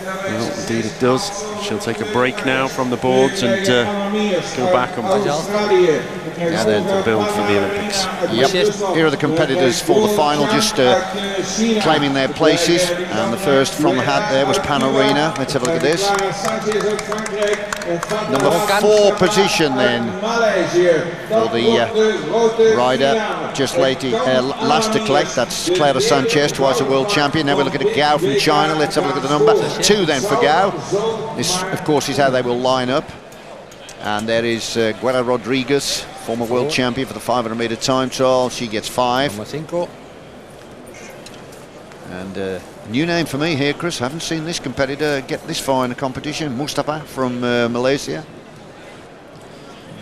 Well, indeed it does. She'll take a break now from the boards and go back and to build for the Olympics. Yep, here are the competitors for the final, just claiming their places. And the first from the hat there was Panarina. Let's have a look at this. Number 4 position then for the rider, just last to collect. That's Clara Sanchez, twice a world champion. Now we look at a Gao from China. Let's have a look at the number 2 then for Gao. This, of course, is how they will line up. And there is Clara Rodriguez, former world champion for the 500-meter time trial. She gets 5. And new name for me here, Chris. Haven't seen this competitor get this far in a competition. Mustafa from Malaysia.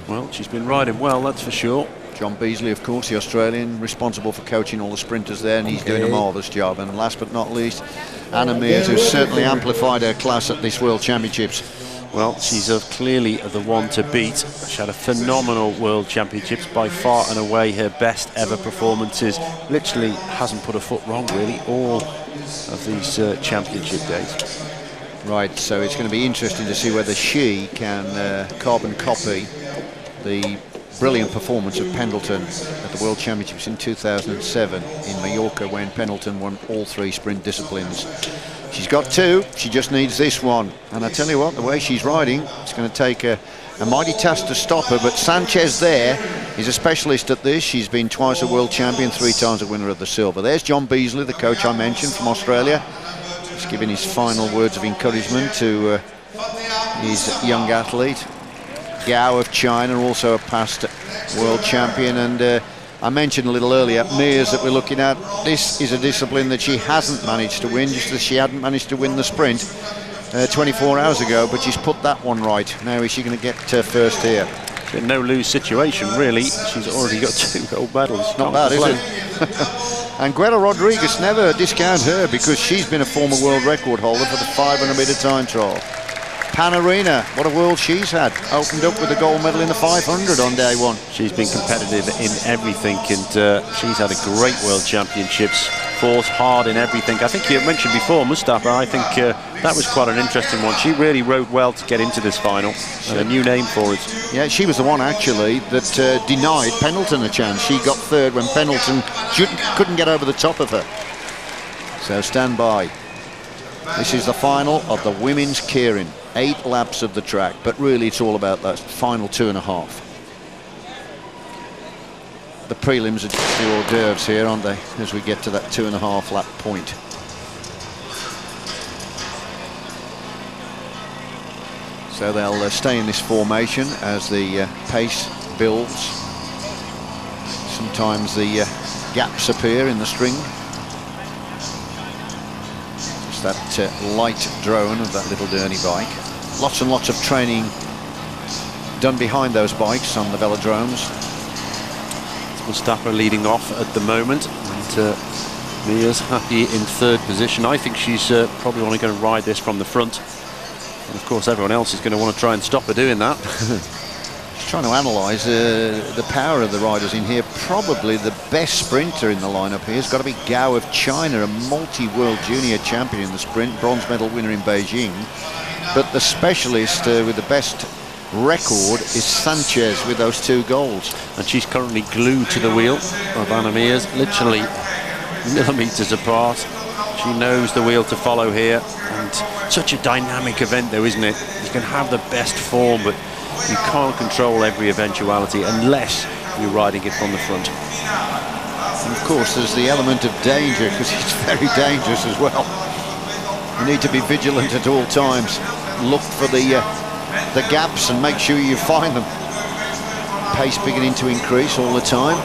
Well, she's been riding well, that's for sure. John Beasley, of course, the Australian, responsible for coaching all the sprinters there, and he's doing a marvellous job. And last but not least, Anna Meares, who's certainly amplified her class at this World Championships. Well, she's clearly the one to beat. She had a phenomenal World Championships, by far and away her best ever performances. Literally hasn't put a foot wrong, really, all of these championship days. Right, so it's going to be interesting to see whether she can carbon copy the brilliant performance of Pendleton at the World Championships in 2007 in Mallorca, when Pendleton won all 3 sprint disciplines. She's got 2, she just needs this one. And I tell you what, the way she's riding, it's going to take a mighty task to stop her. But Sanchez there is a specialist at this. She's been twice a world champion, 3 times a winner of the silver. There's John Beasley, the coach I mentioned from Australia. He's giving his final words of encouragement to his young athlete. Gao of China, also a past world champion. And I mentioned a little earlier, Meares, that we're looking at. This is a discipline that she hasn't managed to win, just as she hadn't managed to win the sprint 24 hours ago, but she's put that one right. Now is she going to get first here? It's a no-lose situation, really. She's already got 2 gold medals. Not bad, is it? And Clara Rodriguez, never discount her, because she's been a former world record holder for the 500-meter time trial. Panarina, what a world she's had. Opened up with a gold medal in the 500 on day 1. She's been competitive in everything, and she's had a great World Championships. Fought hard in everything. I think you mentioned before, Mustafa, I think that was quite an interesting one. She really rode well to get into this final. A new name for us. Yeah, she was the one, actually, that denied Pendleton a chance. She got 3rd when Pendleton couldn't get over the top of her. So stand by. This is the final of the women's Keirin. 8 laps of the track, but really it's all about that final 2.5. The prelims are just the hors d'oeuvres here, aren't they, as we get to that 2.5 lap point. So they'll stay in this formation as the pace builds. Sometimes the gaps appear in the string. Just that light drone of that little Derny bike. Lots and lots of training done behind those bikes on the velodromes. Mustafa leading off at the moment, and Meares happy in 3rd position. I think she's probably only going to ride this from the front, and of course everyone else is going to want to try and stop her doing that. Just trying to analyse the power of the riders in here. Probably the best sprinter in the lineup here has got to be Gao of China, a multi-world junior champion in the sprint, bronze medal winner in Beijing. But the specialist with the best record is Sanchez with those 2 golds. And she's currently glued to the wheel of Anna Meares, literally millimetres apart. She knows the wheel to follow here, and such a dynamic event though, isn't it? You can have the best form, but you can't control every eventuality unless you're riding it from the front. And of course there's the element of danger, because it's very dangerous as well. You need to be vigilant at all times. Look for the gaps and make sure you find them. Pace beginning to increase all the time.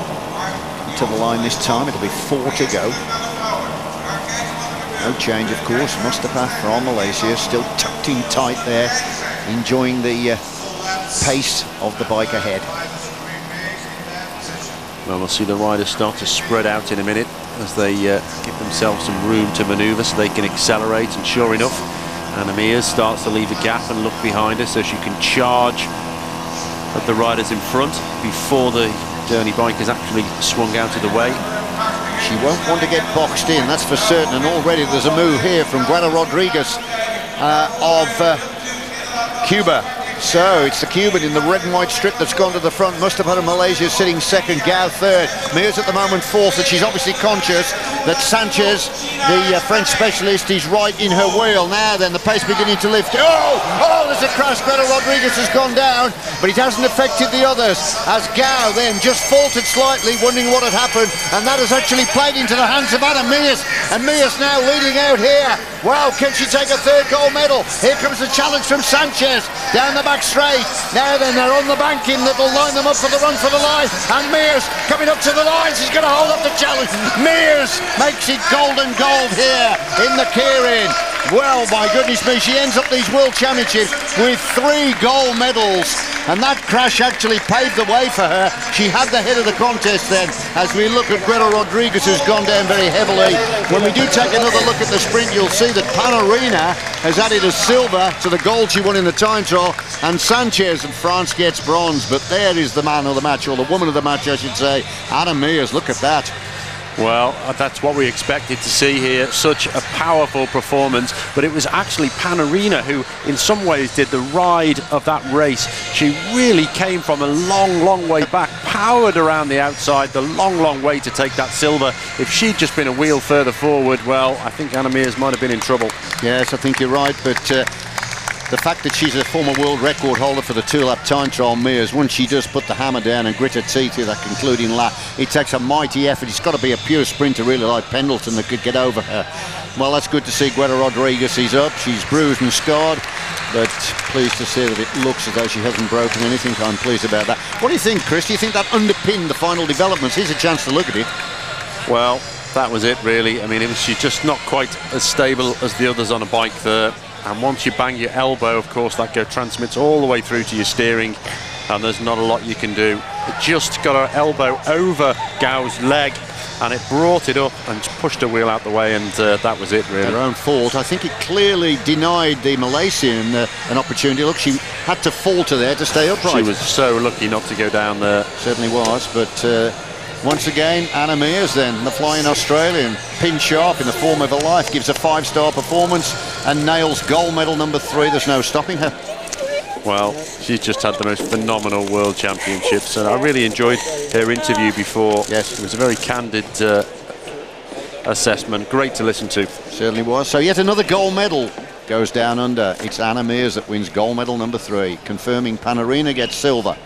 To the line this time, it'll be 4 to go. No change, of course. Mustafa from Malaysia, still tucked in tight there, enjoying the pace of the bike ahead. Well, we'll see the riders start to spread out in a minute as they give themselves some room to manoeuvre so they can accelerate. And sure enough, Anna Meares starts to leave a gap and look behind her so she can charge at the riders in front before the Derny bike is actually swung out of the way. She won't want to get boxed in, that's for certain. And already there's a move here from Clara Rodriguez. of Cuba. So it's the Cuban in the red and white strip that's gone to the front. Mustafa of Malaysia sitting second, Gao third. Meares at the moment fourth, and she's obviously conscious that Sanchez, the French specialist, is right in her wheel. Now then, the pace beginning to lift. Oh, there's a crash. Greta Rodriguez has gone down, but it hasn't affected the others, as Gao then just faltered slightly, wondering what had happened, and that has actually played into the hands of Anna Meares, and Meares now leading out here. Wow, can she take a third gold medal? Here comes the challenge from Sanchez, down the back straight. Now then, they're on the banking that will line them up for the run for the line, and Meares coming up to the line. She's going to hold up the challenge. Meares makes it golden gold here in the Keirin. Well, my goodness me, she ends up these World Championships with 3 gold medals, and that crash actually paved the way for her. She had the head of the contest then, as we look at Greta Rodriguez, who's gone down very heavily. When we do take another look at the sprint, you'll see that Panarina has added a silver to the gold she won in the time trial, and Sanchez of France gets bronze. But there is the man of the match, or the woman of the match, I should say, Anna Meares. Look at that. Well, that's what we expected to see here. Such a powerful performance, but it was actually Panarina who in some ways did the ride of that race. She really came from a long way back, powered around the outside, the long way to take that silver. If she'd just been a wheel further forward, well, I think Anna Meares might have been in trouble. Yes, I think you're right, but the fact that she's a former world record holder for the 2-lap time trial, Meares, once she does put the hammer down and grit her teeth through that concluding lap, it takes a mighty effort. It's got to be a pure sprinter really like Pendleton that could get over her. Well, that's good to see. Greta Rodriguez is up. She's bruised and scarred, but pleased to see that it looks as though she hasn't broken anything. I'm pleased about that. What do you think, Chris? Do you think that underpinned the final developments? Here's a chance to look at it. Well, that was it really. I mean, she's just not quite as stable as the others on a bike there. And once you bang your elbow, of course, that transmits all the way through to your steering, and there's not a lot you can do. It just got her elbow over Gao's leg, and it brought it up and pushed her wheel out the way, and that was it, really. Her own fault. I think it clearly denied the Malaysian an opportunity. Look, she had to falter there to stay upright. She was so lucky not to go down there. Certainly was, but once again, Anna Meares then, the flying Australian, pin sharp in the form of her life, gives a 5-star performance and nails gold medal number 3. There's no stopping her. Well, she's just had the most phenomenal World Championships, and I really enjoyed her interview before. Yes, it was a very candid assessment. Great to listen to. Certainly was. So yet another gold medal goes down under. It's Anna Meares that wins gold medal number 3, confirming Panarina gets silver.